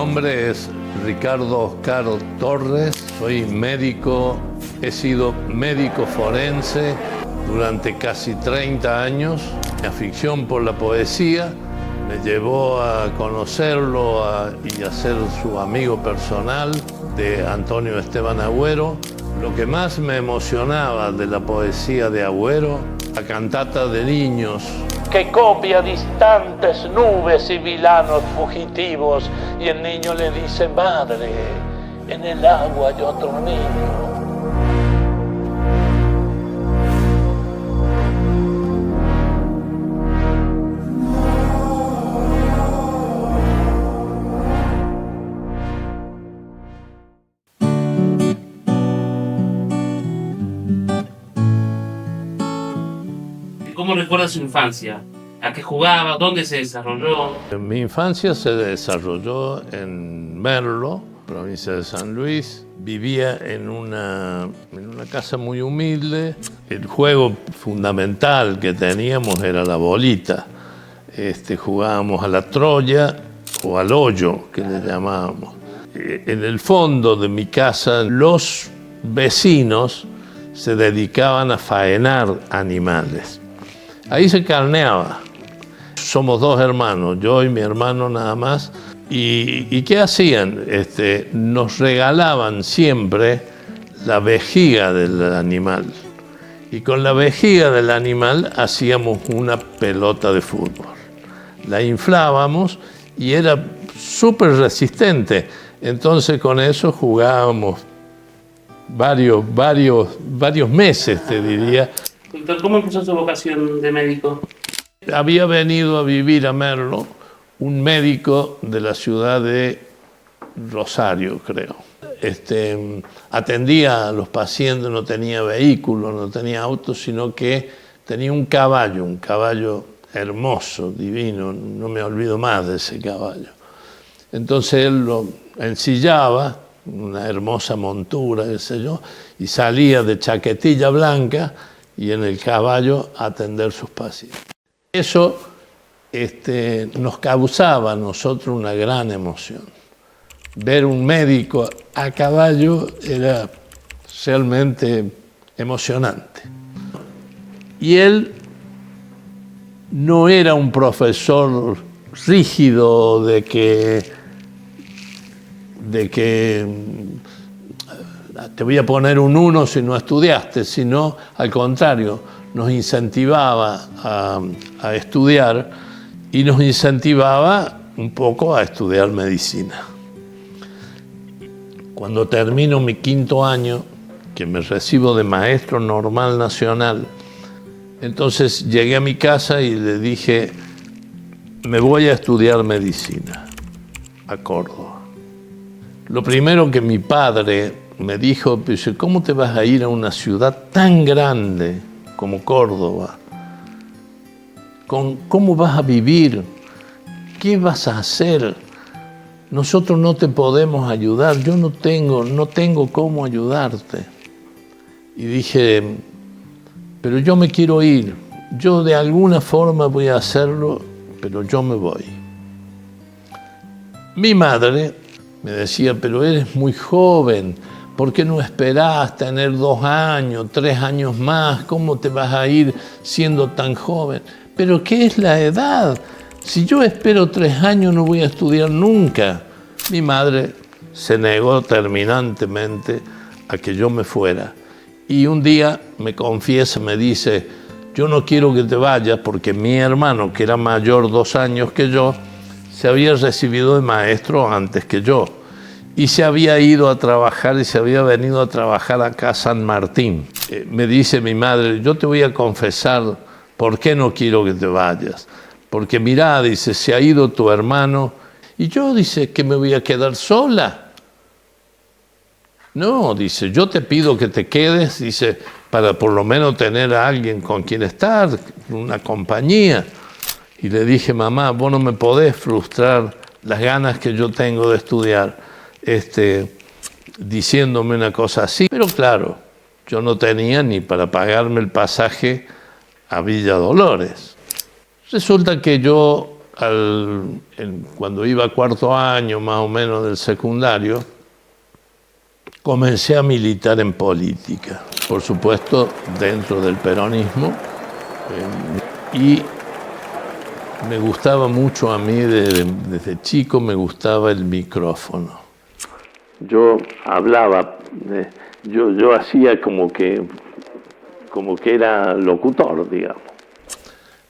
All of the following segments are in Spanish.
nombre es Ricardo Oscar Torres, soy médico, he sido médico forense durante casi 30 años. Mi afición por la poesía me llevó a conocerlo y a ser su amigo personal de Antonio Esteban Agüero. Lo que más me emocionaba de la poesía de Agüero, la cantata de niños, que copia distantes nubes y vilanos fugitivos, y el niño le dice: madre, en el agua hay otro niño. ¿Cómo recuerda su infancia? ¿A qué jugaba? ¿Dónde se desarrolló? Mi infancia se desarrolló en Merlo, provincia de San Luis. Vivía en una casa muy humilde. El juego fundamental que teníamos era la bolita. Jugábamos a la Troya o al hoyo, que le llamábamos. En el fondo de mi casa, los vecinos se dedicaban a faenar animales. Ahí se carneaba. Somos dos hermanos, yo y mi hermano nada más. ¿Y qué hacían? Nos regalaban siempre la vejiga del animal. Y con la vejiga del animal hacíamos una pelota de fútbol. La inflábamos y era súper resistente. Entonces con eso jugábamos varios meses, te diría. ¿Cómo empezó su vocación de médico? Había venido a vivir a Merlo un médico de la ciudad de Rosario, creo. Atendía a los pacientes, no tenía vehículo, no tenía auto, sino que tenía un caballo hermoso, divino, no me olvido más de ese caballo. Entonces él lo ensillaba, una hermosa montura, qué sé yo, y salía de chaquetilla blanca y en el caballo a atender sus pacientes. Eso nos causaba a nosotros una gran emoción. Ver un médico a caballo era realmente emocionante. Y él no era un profesor rígido de que te voy a poner un 1 si no estudiaste, sino al contrario, nos incentivaba a estudiar y nos incentivaba un poco a estudiar medicina. Cuando termino mi 5º año, que me recibo de maestro normal nacional, entonces llegué a mi casa y le dije: me voy a estudiar medicina a Córdoba. Lo primero que mi padre me dijo: ¿cómo te vas a ir a una ciudad tan grande como Córdoba? ¿Cómo vas a vivir? ¿Qué vas a hacer? Nosotros no te podemos ayudar, yo no tengo cómo ayudarte. Y dije: pero yo me quiero ir, yo de alguna forma voy a hacerlo, pero yo me voy. Mi madre me decía: pero eres muy joven, ¿por qué no esperás tener 2 años, 3 años más? ¿Cómo te vas a ir siendo tan joven? ¿Pero qué es la edad? Si yo espero 3 años no voy a estudiar nunca. Mi madre se negó terminantemente a que yo me fuera. Y un día me confiesa, me dice: yo no quiero que te vayas porque mi hermano, que era mayor 2 años que yo, se había recibido de maestro antes que yo. Y se había ido a trabajar y se había venido a trabajar acá a San Martín. Me dice mi madre: yo te voy a confesar por qué no quiero que te vayas. Porque mirá, dice, se ha ido tu hermano. Y yo, dice, ¿que me voy a quedar sola? No, dice, yo te pido que te quedes, dice, para por lo menos tener a alguien con quien estar, una compañía. Y le dije: mamá, vos no me podés frustrar las ganas que yo tengo de estudiar, diciéndome una cosa así. Pero claro, yo no tenía ni para pagarme el pasaje a Villa Dolores. Resulta que yo cuando iba a cuarto año más o menos del secundario, comencé a militar en política, por supuesto dentro del peronismo, y me gustaba mucho a mí, desde chico me gustaba el micrófono. Yo hablaba, yo hacía como que era locutor, digamos.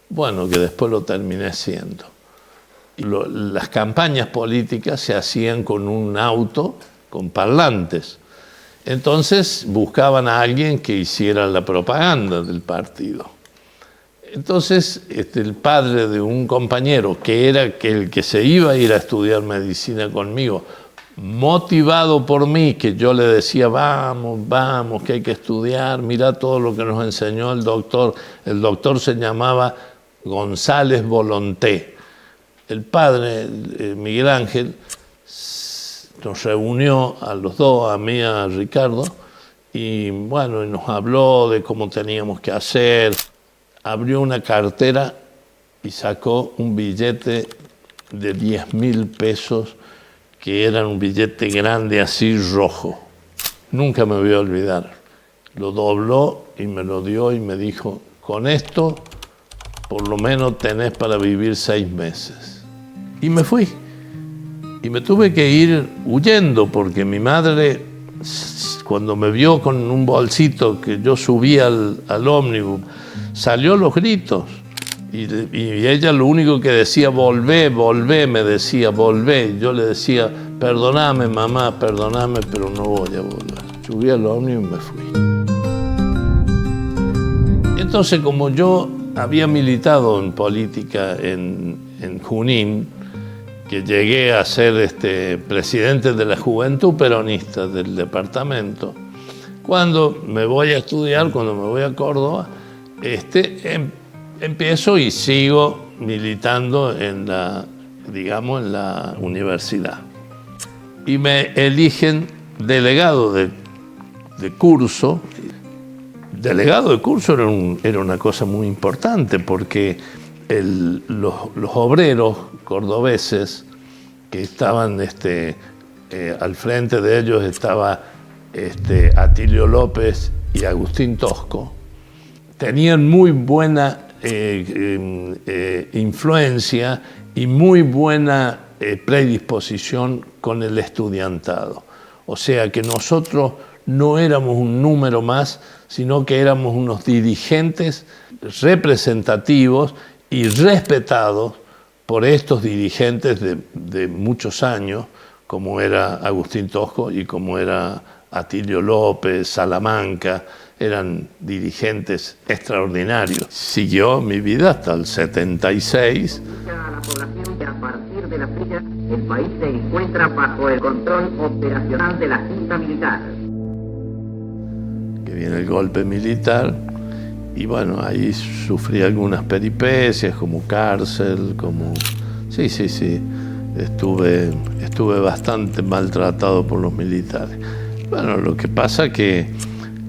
Bueno, que después lo terminé siendo. Las campañas políticas se hacían con un auto, con parlantes. Entonces buscaban a alguien que hiciera la propaganda del partido. Entonces el padre de un compañero, que era el que se iba a ir a estudiar medicina conmigo, motivado por mí, que yo le decía, vamos, que hay que estudiar, mirá todo lo que nos enseñó el doctor. El doctor se llamaba González Volonté. El padre, Miguel Ángel, nos reunió a los dos, a mí y a Ricardo, y bueno, nos habló de cómo teníamos que hacer. Abrió una cartera y sacó un billete de 10.000 pesos, que era un billete grande así, rojo. Nunca me voy a olvidar. Lo dobló y me lo dio y me dijo, con esto por lo menos tenés para vivir 6 meses. Y me fui. Y me tuve que ir huyendo porque mi madre, cuando me vio con un bolsito que yo subí al ómnibus, salió los gritos. Y ella lo único que decía, volvé, me decía, volvé. Yo le decía, perdoname mamá, perdoname, pero no voy a volver. Subí al ómnibus y me fui. Entonces, como yo había militado en política en Junín, que llegué a ser presidente de la Juventud Peronista del departamento, cuando me voy a estudiar, cuando me voy a Córdoba, empiezo y sigo militando en la universidad. Y me eligen delegado de curso. Delegado de curso era una cosa muy importante porque los obreros cordobeses que estaban al frente de ellos estaba Atilio López y Agustín Tosco, tenían muy buena influencia y muy buena predisposición con el estudiantado. O sea que nosotros no éramos un número más, sino que éramos unos dirigentes representativos y respetados por estos dirigentes de muchos años, como era Agustín Tosco y como era Atilio López, Salamanca. Eran dirigentes extraordinarios. Siguió mi vida hasta el 76. A la población que a partir de la fecha el país se encuentra bajo el control operacional de la Junta Militar. Que viene el golpe militar y bueno, ahí sufrí algunas peripecias como cárcel, como... Sí. Estuve bastante maltratado por los militares. Bueno, lo que pasa que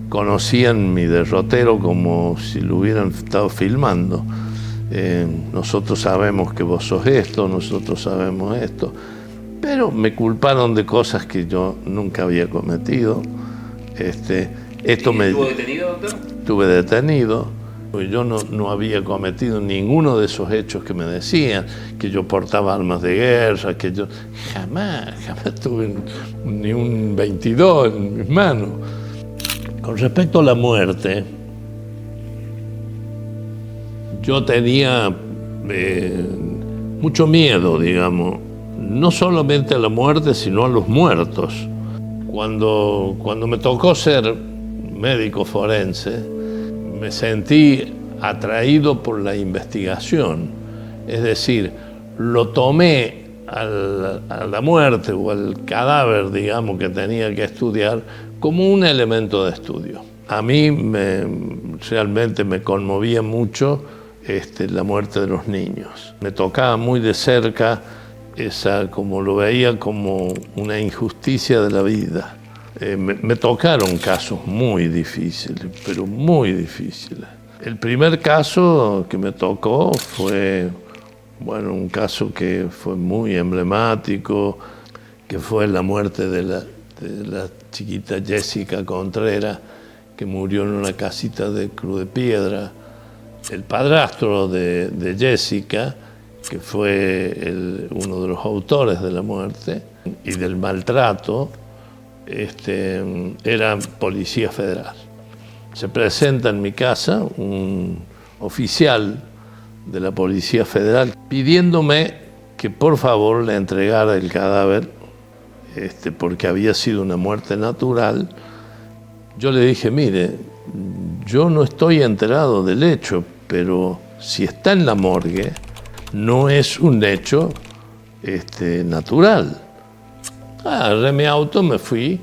conocían mi derrotero como si lo hubieran estado filmando. Nosotros sabemos que vos sos esto, nosotros sabemos esto, pero me culparon de cosas que yo nunca había cometido. ¿Estuvo detenido, doctor? Estuve detenido, porque yo no había cometido ninguno de esos hechos que me decían, que yo portaba armas de guerra, que yo jamás tuve ni un 22 en mis manos. Con respecto a la muerte, yo tenía mucho miedo, digamos, no solamente a la muerte, sino a los muertos. Cuando me tocó ser médico forense, me sentí atraído por la investigación. Es decir, lo tomé a la muerte o al cadáver, digamos, que tenía que estudiar como un elemento de estudio. A mí realmente me conmovía mucho la muerte de los niños. Me tocaba muy de cerca como lo veía como una injusticia de la vida. Me tocaron casos muy difíciles, pero muy difíciles. El primer caso que me tocó fue Bueno, un caso que fue muy emblemático, que fue la muerte de la chiquita Jessica Contreras, que murió en una casita de Cruz de Piedra. El padrastro de Jessica, que fue uno de los autores de la muerte y del maltrato, era policía federal. Se presenta en mi casa un oficial de la Policía Federal pidiéndome que por favor le entregara el cadáver porque había sido una muerte natural. Yo le dije, mire, yo no estoy enterado del hecho, pero si está en la morgue, no es un hecho natural. Agarré mi auto, me fui,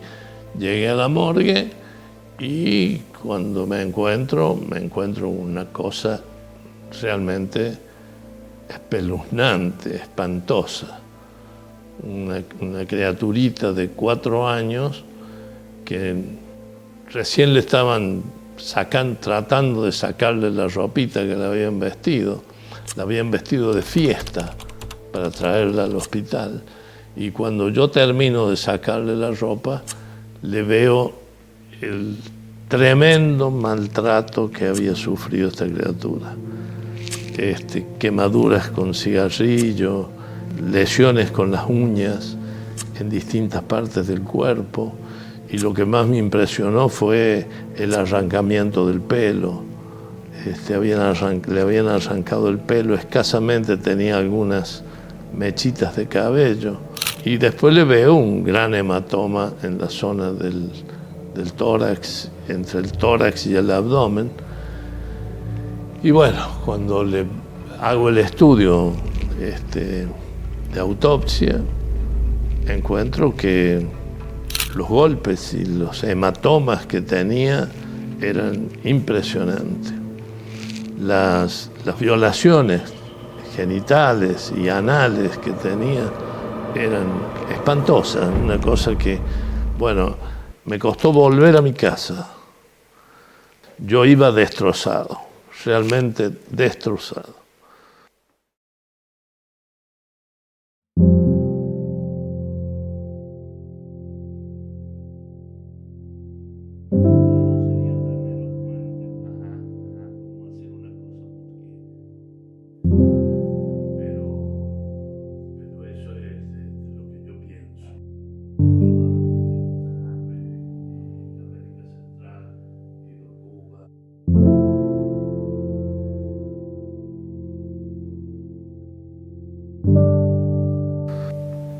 llegué a la morgue y cuando me encuentro una cosa realmente espeluznante, espantosa. Una criaturita de 4 años que recién le estaban tratando de sacarle la ropita que le habían vestido. La habían vestido de fiesta para traerla al hospital. Y cuando yo termino de sacarle la ropa, le veo el tremendo maltrato que había sufrido esta criatura. Quemaduras con cigarrillo, lesiones con las uñas en distintas partes del cuerpo. Y lo que más me impresionó fue el arrancamiento del pelo. Le habían arrancado el pelo, escasamente tenía algunas mechitas de cabello. Y después le veo un gran hematoma en la zona del tórax, entre el tórax y el abdomen. Y bueno, cuando le hago el estudio de autopsia, encuentro que los golpes y los hematomas que tenía eran impresionantes. Las violaciones genitales y anales que tenía eran espantosas, una cosa que, bueno, me costó volver a mi casa. Yo iba destrozado, realmente destrozado.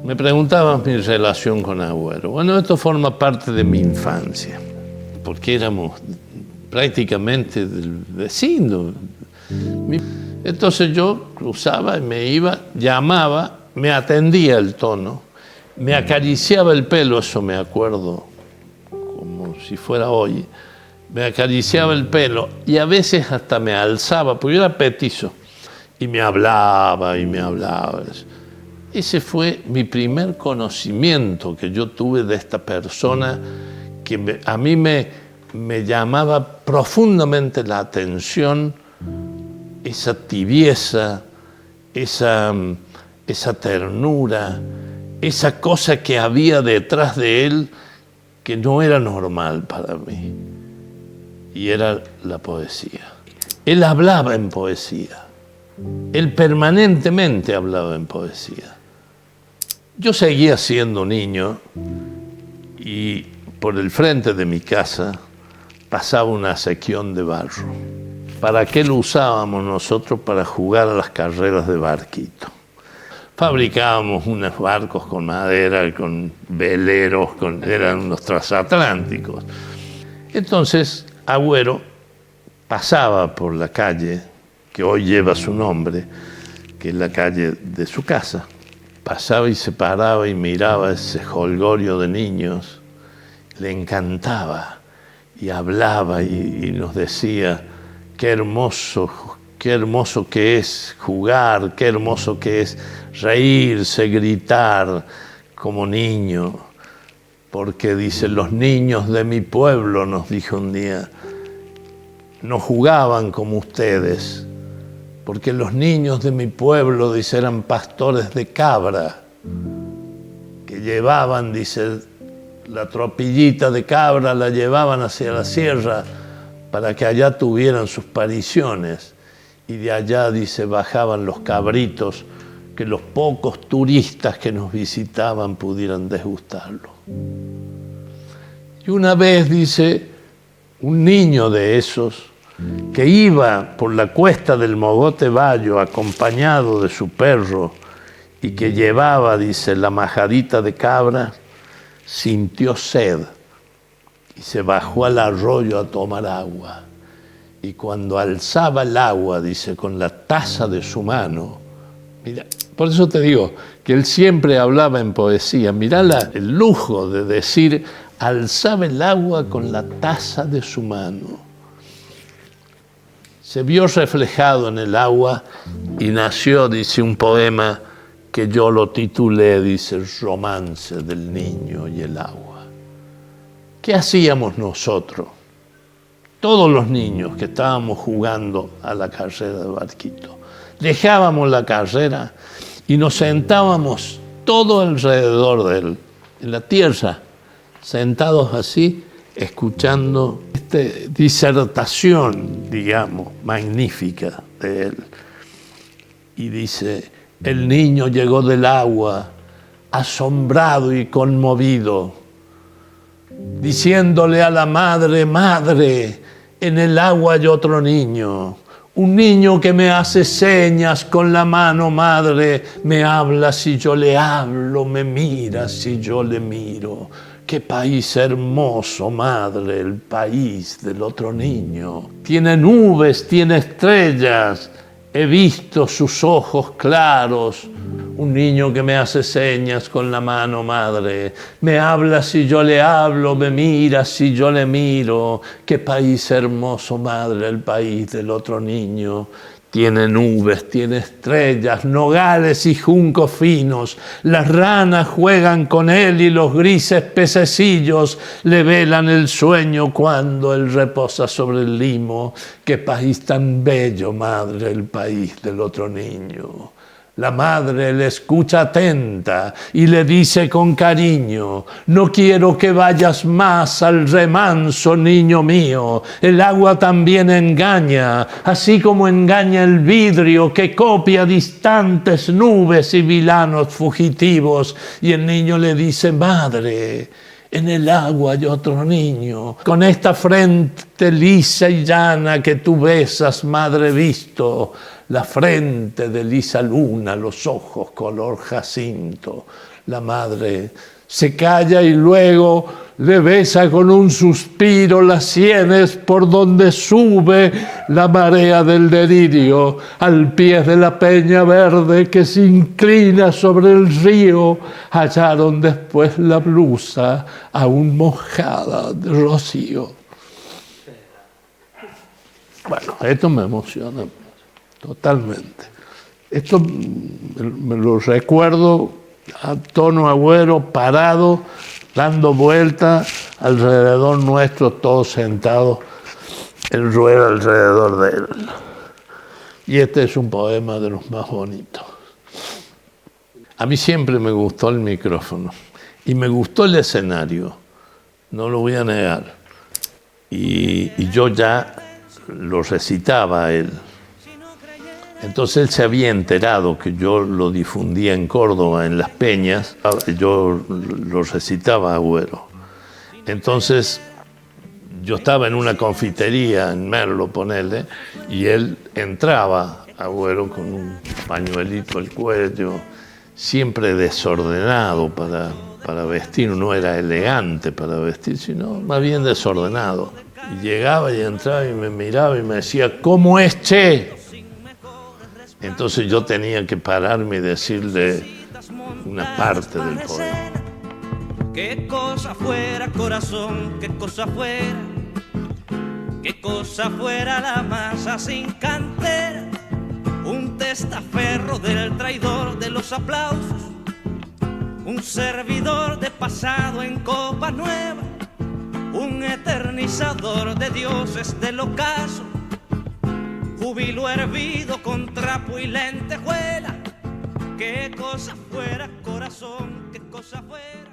Me preguntaban mi relación con Agüero. Bueno, esto forma parte de mi infancia, porque éramos prácticamente del vecino. Entonces yo cruzaba y me iba, llamaba, me atendía el tono, me acariciaba el pelo, eso me acuerdo como si fuera hoy, me acariciaba el pelo y a veces hasta me alzaba, porque yo era petizo, y me hablaba y me hablaba. Ese fue mi primer conocimiento que yo tuve de esta persona que a mí me llamaba profundamente la atención, esa tibieza, esa ternura, esa cosa que había detrás de él que no era normal para mí, y era la poesía. Él hablaba en poesía, él permanentemente hablaba en poesía. Yo seguía siendo niño y por el frente de mi casa pasaba una acequión de barro. ¿Para qué lo usábamos nosotros? Para jugar a las carreras de barquito. Fabricábamos unos barcos con madera, con veleros, eran unos transatlánticos. Entonces Agüero pasaba por la calle, que hoy lleva su nombre, que es la calle de su casa. Pasaba y se paraba y miraba ese jolgorio de niños, le encantaba y hablaba y nos decía qué hermoso que es jugar, qué hermoso que es reírse, gritar como niño, porque dice, los niños de mi pueblo, nos dijo un día, no jugaban como ustedes, porque los niños de mi pueblo, dice, eran pastores de cabra, que llevaban, dice, la tropillita de cabra, la llevaban hacia la sierra para que allá tuvieran sus pariciones. Y de allá, dice, bajaban los cabritos, que los pocos turistas que nos visitaban pudieran degustarlo. Y una vez, dice, un niño de esos, que iba por la cuesta del Mogote Bayo acompañado de su perro y que llevaba, dice, la majadita de cabra, sintió sed y se bajó al arroyo a tomar agua. Y cuando alzaba el agua, dice, con la taza de su mano, mira, por eso te digo que él siempre hablaba en poesía, mirá el lujo de decir, alzaba el agua con la taza de su mano. Se vio reflejado en el agua y nació, dice, un poema que yo lo titulé, dice, Romance del niño y el agua. ¿Qué hacíamos nosotros? Todos los niños que estábamos jugando a la carrera de barquito. Dejábamos la carrera y nos sentábamos todo alrededor de él, en la tierra, sentados así, escuchando esta disertación, digamos, magnífica de él. Y dice, el niño llegó del agua, asombrado y conmovido, diciéndole a la madre, madre, en el agua hay otro niño, un niño que me hace señas con la mano, madre, me habla si yo le hablo, me mira si yo le miro. Qué país hermoso, madre, el país del otro niño. Tiene nubes, tiene estrellas, he visto sus ojos claros. Un niño que me hace señas con la mano, madre. Me habla si yo le hablo, me mira si yo le miro. Qué país hermoso, madre, el país del otro niño. Tiene nubes, tiene estrellas, nogales y juncos finos. Las ranas juegan con él y los grises pececillos le velan el sueño cuando él reposa sobre el limo. Qué país tan bello, madre, el país del otro niño. La madre le escucha atenta y le dice con cariño, no quiero que vayas más al remanso, niño mío. El agua también engaña, así como engaña el vidrio que copia distantes nubes y vilanos fugitivos. Y el niño le dice, madre, en el agua hay otro niño, con esta frente lisa y llana que tú besas, madre, visto, la frente de lisa luna, los ojos color jacinto. La madre se calla y luego le besa con un suspiro las sienes por donde sube la marea del delirio, al pie de la peña verde que se inclina sobre el río. Hallaron después la blusa aún mojada de rocío. Bueno, esto me emociona totalmente. Esto me lo recuerdo a Tono Agüero parado, dando vueltas alrededor nuestro, todos sentados en rueda alrededor de él. Y este es un poema de los más bonitos. A mí siempre me gustó el micrófono y me gustó el escenario, no lo voy a negar. Y yo ya lo recitaba a él. Entonces él se había enterado que yo lo difundía en Córdoba, en las peñas, yo lo recitaba a Agüero. Entonces yo estaba en una confitería en Merlo, ponele, y él entraba, Agüero, con un pañuelito al cuello, siempre desordenado para vestir, no era elegante para vestir, sino más bien desordenado. Y llegaba y entraba y me miraba y me decía, ¿cómo es, che? Entonces yo tenía que pararme y decirle una parte del poema. Qué cosa fuera, corazón, qué cosa fuera la masa sin cantera, un testaferro del traidor de los aplausos, un servidor de pasado en copa nueva, un eternizador de dioses del ocaso, júbilo hervido con trapo y lentejuela. Qué cosa fuera, corazón, qué cosa fuera.